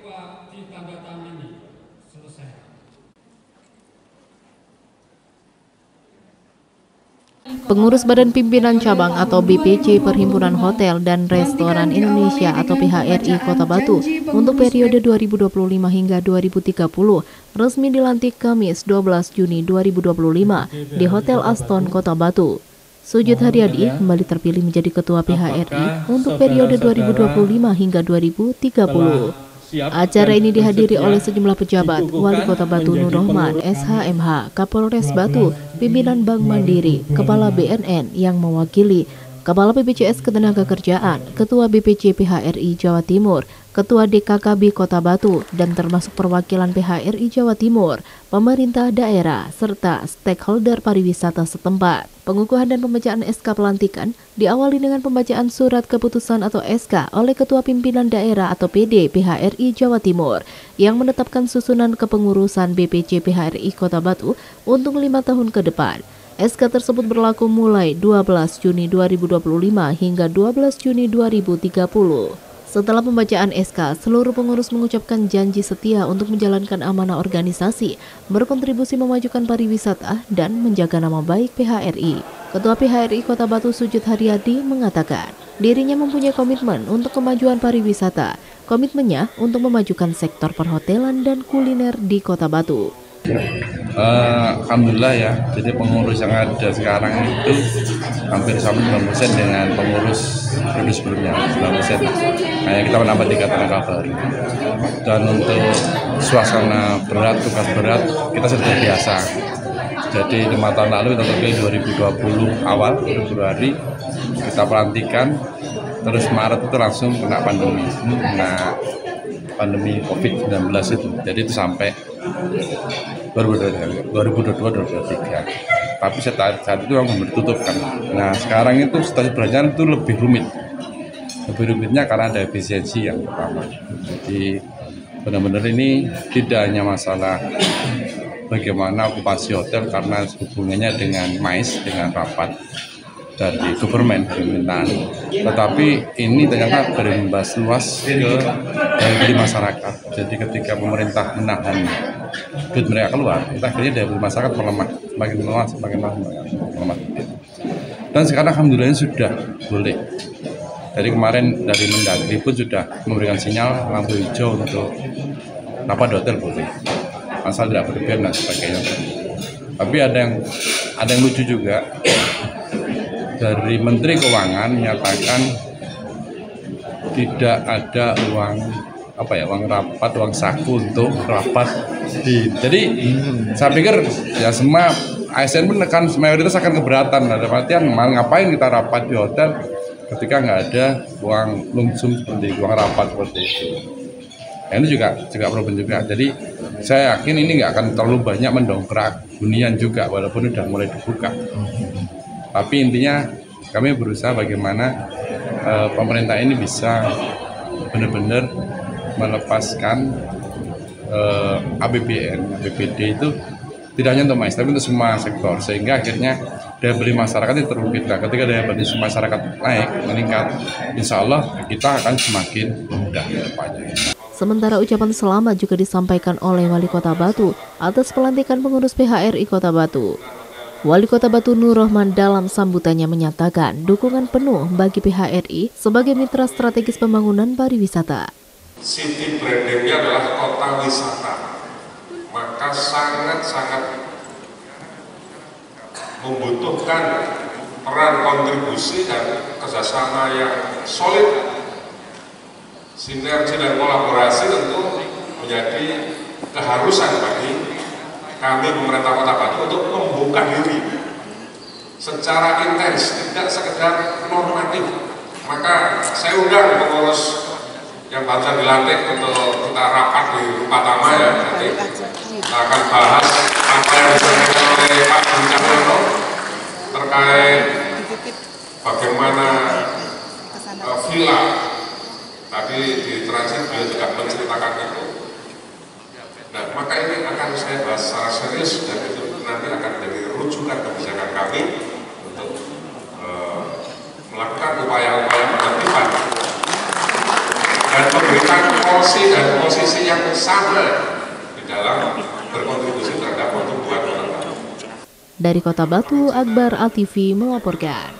dapat ditandatangani. Selesai. Pengurus Badan Pimpinan Cabang atau BPC Perhimpunan Hotel dan Restoran Indonesia atau PHRI Kota Batu untuk periode 2025 hingga 2030 resmi dilantik Kamis 12 Juni 2025 di Hotel Aston Kota Batu. Sujud Haryadi kembali terpilih menjadi Ketua PHRI untuk periode 2025 hingga 2030. Acara ini dihadiri oleh sejumlah pejabat, Wali Kota Batu Nur Rohman, SHMH, Kapolres Batu, pimpinan Bank Mandiri, Kepala BNN yang mewakili, Kepala BPJS Ketenagakerjaan, Ketua BPC PHRI Jawa Timur, Ketua DKKB Kota Batu, dan termasuk perwakilan PHRI Jawa Timur, pemerintah daerah, serta stakeholder pariwisata setempat. Pengukuhan dan pembacaan SK pelantikan diawali dengan pembacaan surat keputusan atau SK oleh Ketua Pimpinan Daerah atau PD PHRI Jawa Timur yang menetapkan susunan kepengurusan BPC PHRI Kota Batu untuk 5 tahun ke depan. SK tersebut berlaku mulai 12 Juni 2025 hingga 12 Juni 2030. Setelah pembacaan SK, seluruh pengurus mengucapkan janji setia untuk menjalankan amanah organisasi, berkontribusi memajukan pariwisata, dan menjaga nama baik PHRI. Ketua PHRI Kota Batu Sujud Haryadi mengatakan, dirinya mempunyai komitmen untuk kemajuan pariwisata. Komitmennya untuk memajukan sektor perhotelan dan kuliner di Kota Batu. Alhamdulillah ya, jadi pengurus yang ada sekarang itu hampir sama 90% dengan pengurus sebelumnya 9%. Hanya kita menambah 3 tenaga baru. Dan untuk suasana berat, tugas berat, kita sudah biasa. Jadi 5 tahun lalu kita terpilih 2020 awal Februari, kita pelantikan, terus Maret itu langsung kena pandemi COVID-19 itu. Jadi itu sampai 2022-2023. Tapi saat itu memang ditutup kan. Nah sekarang itu situasi berjalan itu lebih rumit. Lebih rumitnya karena ada efisiensi yang pertama. Jadi benar-benar ini tidak hanya masalah bagaimana okupasi hotel karena hubungannya dengan MAIS, dengan rapat dari government pemerintahan, tetapi ini ternyata berimbas luas ke dari masyarakat. Jadi ketika pemerintah menahan duit mereka keluar, kita akhirnya dari masyarakat melemah, semakin melemah. Dan sekarang alhamdulillah sudah boleh. Dari kemarin dari Mendagri pun sudah memberikan sinyal lampu hijau untuk rapat hotel boleh, asal tidak berlebihan dan sebagainya. Tapi ada yang lucu juga. Dari Menteri Keuangan menyatakan tidak ada uang rapat, uang saku untuk rapat. Jadi saya pikir ya semua ASN pun mayoritas akan keberatan. Ada artian ngapain kita rapat di hotel ketika nggak ada uang lumsum seperti uang rapat seperti itu. Ya, ini juga problem juga. Jadi saya yakin ini nggak akan terlalu banyak mendongkrak hunian juga walaupun sudah mulai dibuka. Tapi intinya kami berusaha bagaimana pemerintah ini bisa benar-benar melepaskan APBN, APBD itu tidak hanya untuk MAIS tapi untuk semua sektor, sehingga akhirnya daya beli masyarakat itu terwujud. Ketika daya beli masyarakat meningkat, insya Allah kita akan semakin mudah ke depannya. Sementara ucapan selamat juga disampaikan oleh Wali Kota Batu atas pelantikan pengurus PHRI Kota Batu. Wali Kota Batu Nur Rohman dalam sambutannya menyatakan dukungan penuh bagi PHRI sebagai mitra strategis pembangunan pariwisata. City brandingnya adalah kota wisata, maka sangat-sangat membutuhkan peran kontribusi dan kerjasama yang solid. Sinergi dan kolaborasi tentu menjadi keharusan bagi kami pemerintah Kota Batu untuk membuka diri secara intens, tidak sekedar normatif. Maka saya undang pengurus yang baru dilantik untuk kita rapat di Rumah Tama ya. Nanti kita akan bahas apa yang disampaikan oleh Pak Cahyono terkait bagaimana villa tadi di transit beliau juga menceritakan itu. Nah, maka ini akan saya bahas secara serius dan itu nanti akan menjadi rujukan kebijakan kami untuk melakukan upaya-upaya penertiban dan memberikan porsi dan posisi yang sama di dalam berkontribusi terhadap pertumbuhan kota Batu. Dari Kota Batu, Akbar ATV melaporkan.